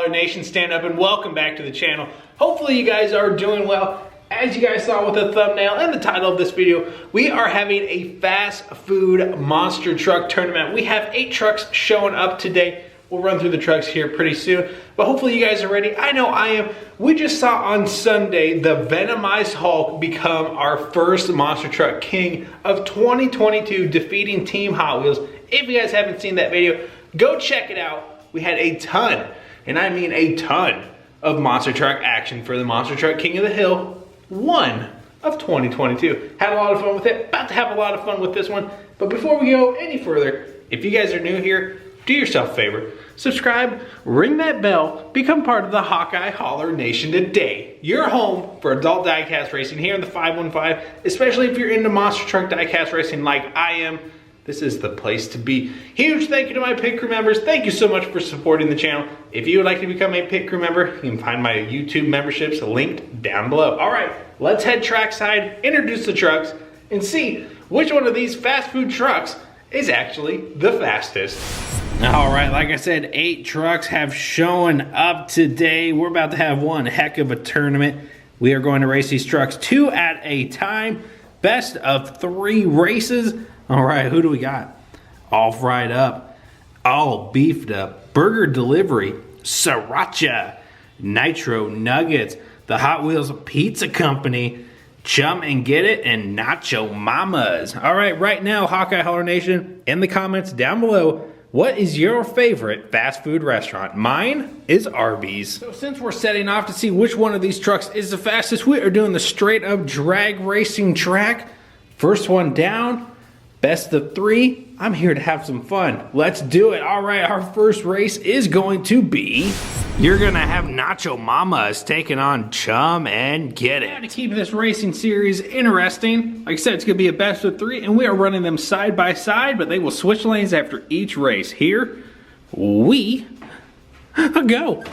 Holler Nation, stand up and welcome back to the channel. Hopefully you guys are doing well. As you guys saw with the thumbnail and the title of this video, we are having a fast food monster truck tournament. We have 8 trucks showing up today. We'll run through the trucks here pretty soon, but hopefully you guys are ready. I know I am. We just saw on Sunday the Venomized Hulk become our first monster truck king of 2022, defeating Team Hot Wheels. If you guys haven't seen that video, go check it out. We had a ton, and I mean a ton, of monster truck action for the Monster Truck King of the Hill 1 of 2022. Had a lot of fun with it. About to have a lot of fun with this one. But before we go any further, if you guys are new here, do yourself a favor, subscribe, ring that bell, become part of the Hawkeye Holler Nation today. Your home for adult diecast racing here in the 515, especially if you're into monster truck diecast racing like I am. This is the place to be. Huge thank you to my pit crew members. Thank you so much for supporting the channel. If you would like to become a pit crew member, you can find my YouTube memberships linked down below. All right, let's head trackside, introduce the trucks, and see which one of these fast food trucks is actually the fastest. All right, like I said, 8 trucks have shown up today. We're about to have one heck of a tournament. We are going to race these trucks 2 at a time. Best of 3 races. All right, who do we got? All fried up, all beefed up, burger delivery, sriracha, nitro nuggets, the Hot Wheels Pizza Company, Chum and Get It, and Nacho Mamas. All right, right now, Hawkeye Holler Nation, in the comments down below, what is your favorite fast food restaurant? Mine is Arby's. So since we're setting off to see which one of these trucks is the fastest, we are doing the straight up drag racing track. First one down, best of 3. I'm here to have some fun. Let's do it. All right, our first race is going to be, you're gonna have Nacho Mamas taking on Chum and Get It. To keep this racing series interesting, like I said, it's gonna be a best of 3, and we are running them side by side, but they will switch lanes after each race. Here we go.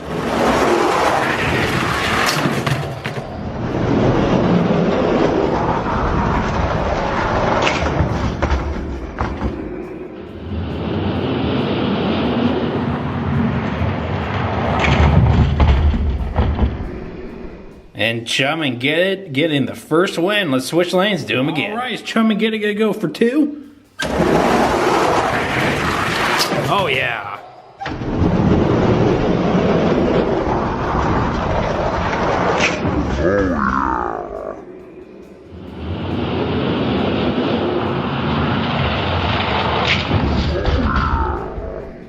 And Chum and Get It getting the first win. Let's switch lanes, do them again. All right, is Chum and Get It gonna go for 2? Oh yeah.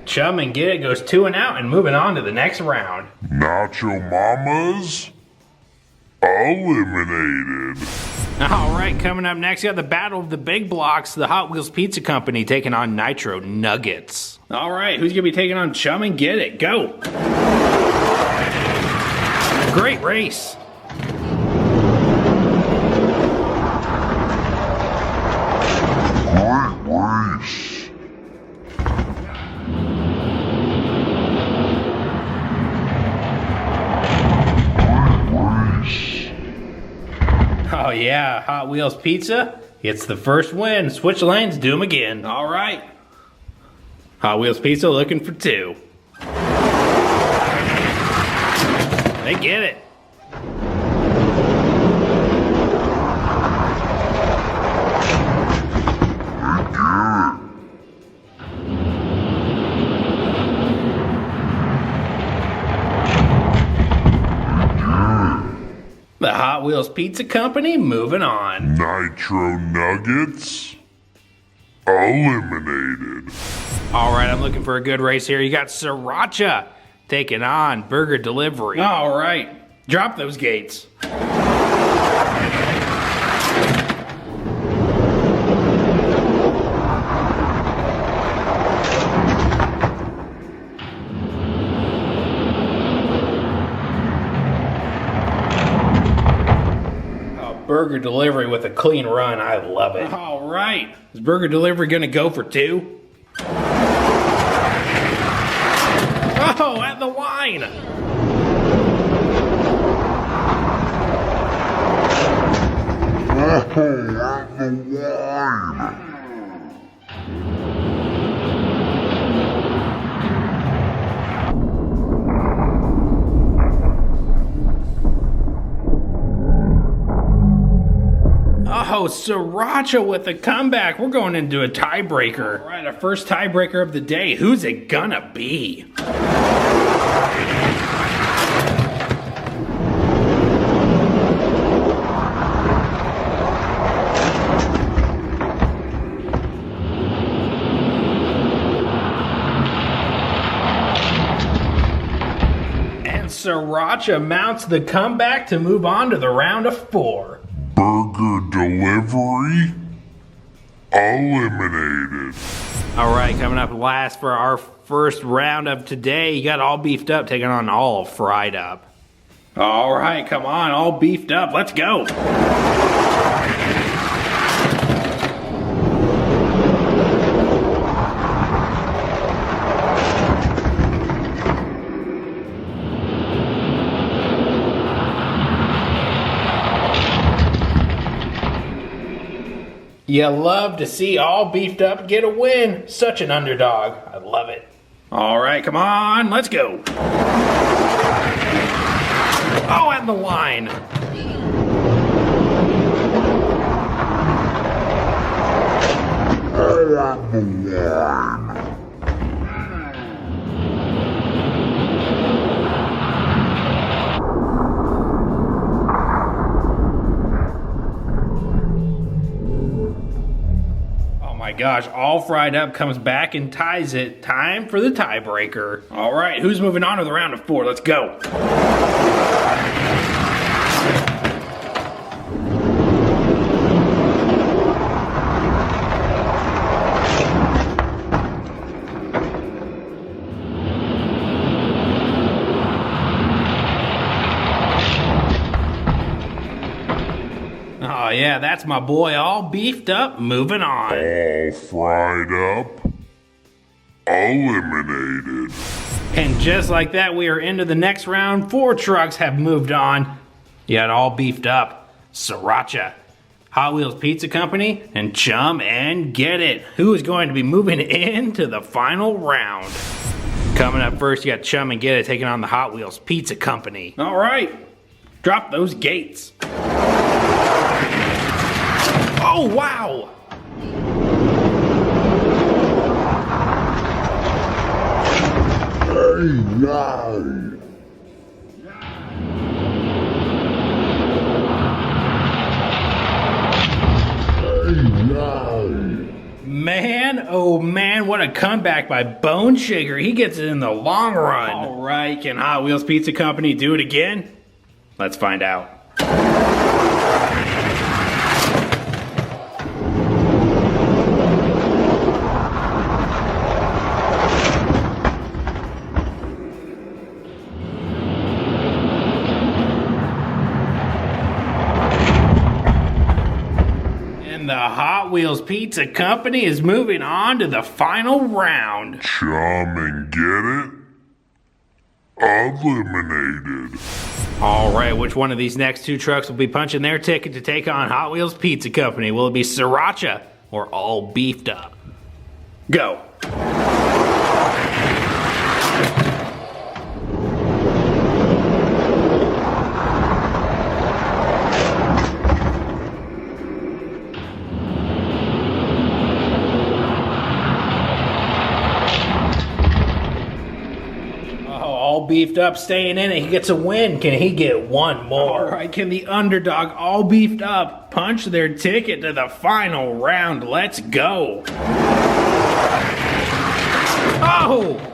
Chum and Get It goes 2 and out and moving on to the next round. Nacho Mamas eliminated. All right, coming up next, we got the Battle of the Big Blocks, the Hot Wheels Pizza Company taking on Nitro Nuggets. All right, who's gonna be taking on Chum and Get It? Go. Great race. Great race. Oh yeah, Hot Wheels Pizza gets the first win. Switch lanes, do them again. All right. Hot Wheels Pizza looking for 2. They get it. The Hot Wheels Pizza Company moving on. Nitro Nuggets eliminated. All right, I'm looking for a good race here. You got Sriracha taking on Burger Delivery. All right, drop those gates. Burger Delivery with a clean run. I love it. All right. Is Burger Delivery going to go for 2? Oh, at the wine. Oh, at the wine. Oh, Sriracha with a comeback. We're going into a tiebreaker. All right, our first tiebreaker of the day. Who's it gonna be? Sriracha mounts the comeback to move on to the round of 4. Burger delivery eliminated. All right, coming up last for our first round of today, you got All Beefed Up taking on All Fried Up. All right, come on, All Beefed Up, let's go. You love to see All Beefed Up get a win. Such an underdog. I love it. All right, come on, let's go. Oh, at the line. My gosh, All Fried Up comes back and ties it. Time for the tiebreaker. All right, who's moving on to the round of 4? Let's go. Oh yeah, that's my boy, All Beefed Up, moving on. All Fried Up eliminated. And just like that, we are into the next round. 4 trucks have moved on. You got All Beefed Up, Sriracha, Hot Wheels Pizza Company, and Chum and Get It. Who is going to be moving into the final round? Coming up first, you got Chum and Get It taking on the Hot Wheels Pizza Company. All right, drop those gates. Oh, wow! Hey, no. Man, oh man, what a comeback by Bone Shaker. He gets it in the long run. All right, can Hot Wheels Pizza Company do it again? Let's find out. The Hot Wheels Pizza Company is moving on to the final round. Chum and Get It eliminated. All right, which one of these next 2 trucks will be punching their ticket to take on Hot Wheels Pizza Company? Will it be Sriracha or All Beefed Up? Go. All Beefed Up staying in it. He gets a win. Can he get one more? All right, can the underdog All Beefed Up punch their ticket to the final round? Let's go. Oh!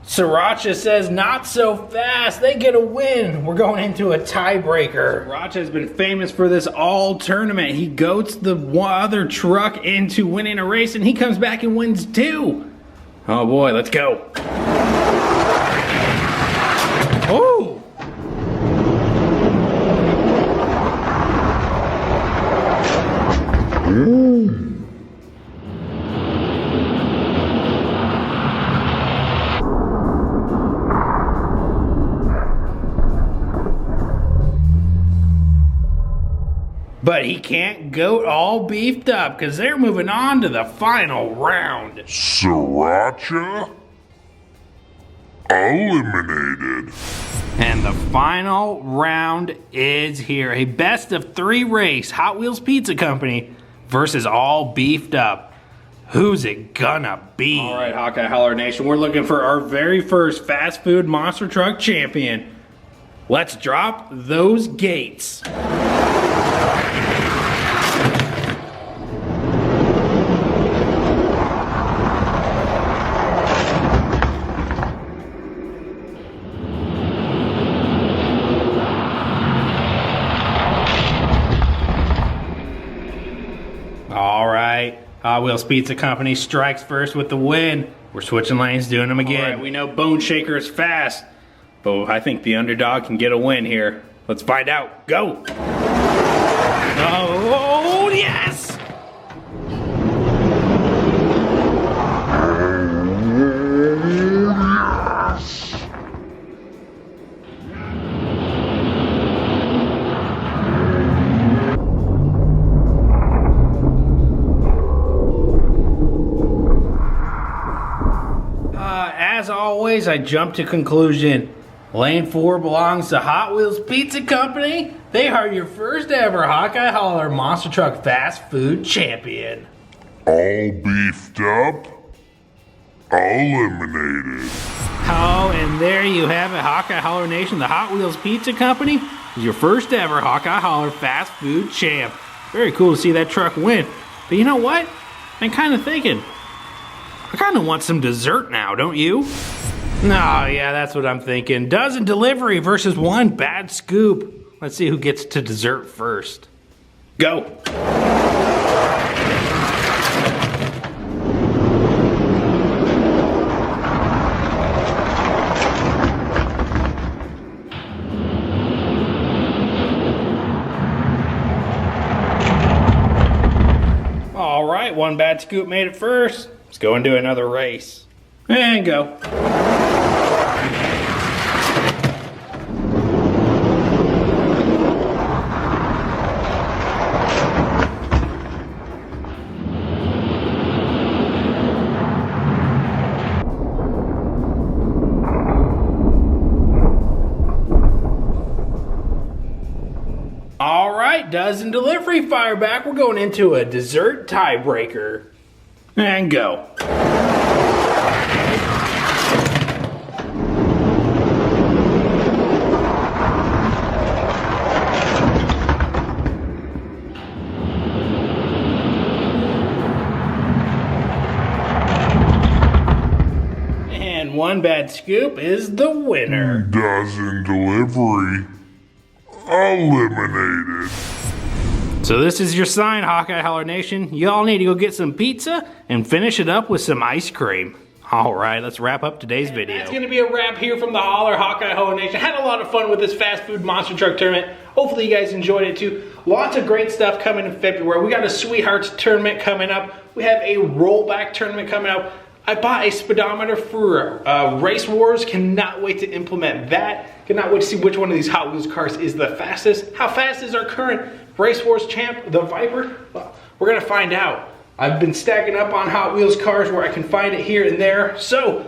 Sriracha says not so fast. They get a win. We're going into a tiebreaker. Sriracha has been famous for this all tournament. He goats the other truck into winning a race, and he comes back and wins 2. Oh boy, let's go. Oh! But he can't go all beefed up because they're moving on to the final round. Sriracha eliminated. And the final round is here. A best of 3 race. Hot Wheels Pizza Company versus all beefed up. Who's it gonna be? All right, Hawkeye Holler Nation, we're looking for our very first fast food monster truck champion. Let's drop those gates. All right, Hot Wheels Pizza Company strikes first with the win. We're switching lanes, doing them again. All right, we know Bone Shaker is fast, but I think the underdog can get a win here. Let's find out. Go! Oh, yes! As always, I jump to conclusion. Lane 4 belongs to Hot Wheels Pizza Company. They are your first ever Hawkeye Holler Monster Truck Fast Food Champion. All beefed up, eliminated. Oh, and there you have it, Hawkeye Holler Nation. The Hot Wheels Pizza Company is your first ever Hawkeye Holler Fast Food Champ. Very cool to see that truck win. But you know what? I'm kind of thinking, I kind of want some dessert now, don't you? No, yeah, that's what I'm thinking. Dozen delivery versus 1 bad scoop. Let's see who gets to dessert first. Go. All right, 1 bad scoop made it first. Let's go and do another race. And go. All right, dozen delivery fire back. We're going into a dessert tiebreaker. And go. And 1 bad scoop is the winner. Dozen delivery eliminated. So this is your sign, Hawkeye Holler Nation. Y'all need to go get some pizza and finish it up with some ice cream. All right, let's wrap up today's video. That's going to be a wrap here from the Holler Hawkeye Holler Nation. Had a lot of fun with this fast food monster truck tournament. Hopefully you guys enjoyed it too. Lots of great stuff coming in February. We got a Sweethearts tournament coming up. We have a rollback tournament coming up. I bought a speedometer for Race Wars. Cannot wait to implement that. Cannot wait to see which one of these Hot Wheels cars is the fastest. How fast is our current Race Wars champ, the Viper? Well, we're gonna find out. I've been stacking up on Hot Wheels cars where I can find it here and there. So,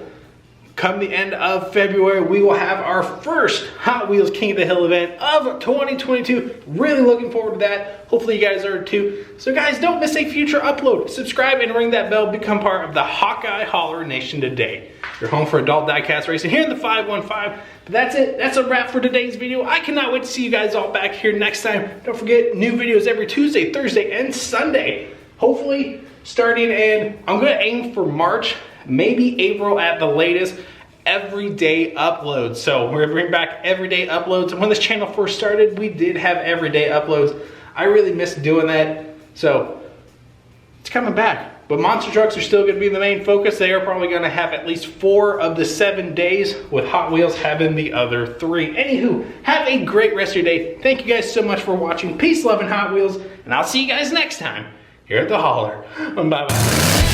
come the end of February, we will have our first Hot Wheels King of the Hill event of 2022. Really looking forward to that. Hopefully you guys are too. So guys, don't miss a future upload. Subscribe and ring that bell. Become part of the Hawkeye Holler Nation today. Your home for adult diecast racing here in the 515. But that's it. That's a wrap for today's video. I cannot wait to see you guys all back here next time. Don't forget, new videos every Tuesday, Thursday, and Sunday. Hopefully starting in, I'm gonna aim for March, maybe April at the latest, everyday uploads. So we're gonna bring back everyday uploads. And when this channel first started, we did have everyday uploads. I really missed doing that. So it's coming back. But monster trucks are still gonna be the main focus. They are probably gonna have at least 4 of the 7 days, with Hot Wheels having the other 3. Anywho, have a great rest of your day. Thank you guys so much for watching. Peace, love, and Hot Wheels. And I'll see you guys next time here at the Holler. Bye-bye.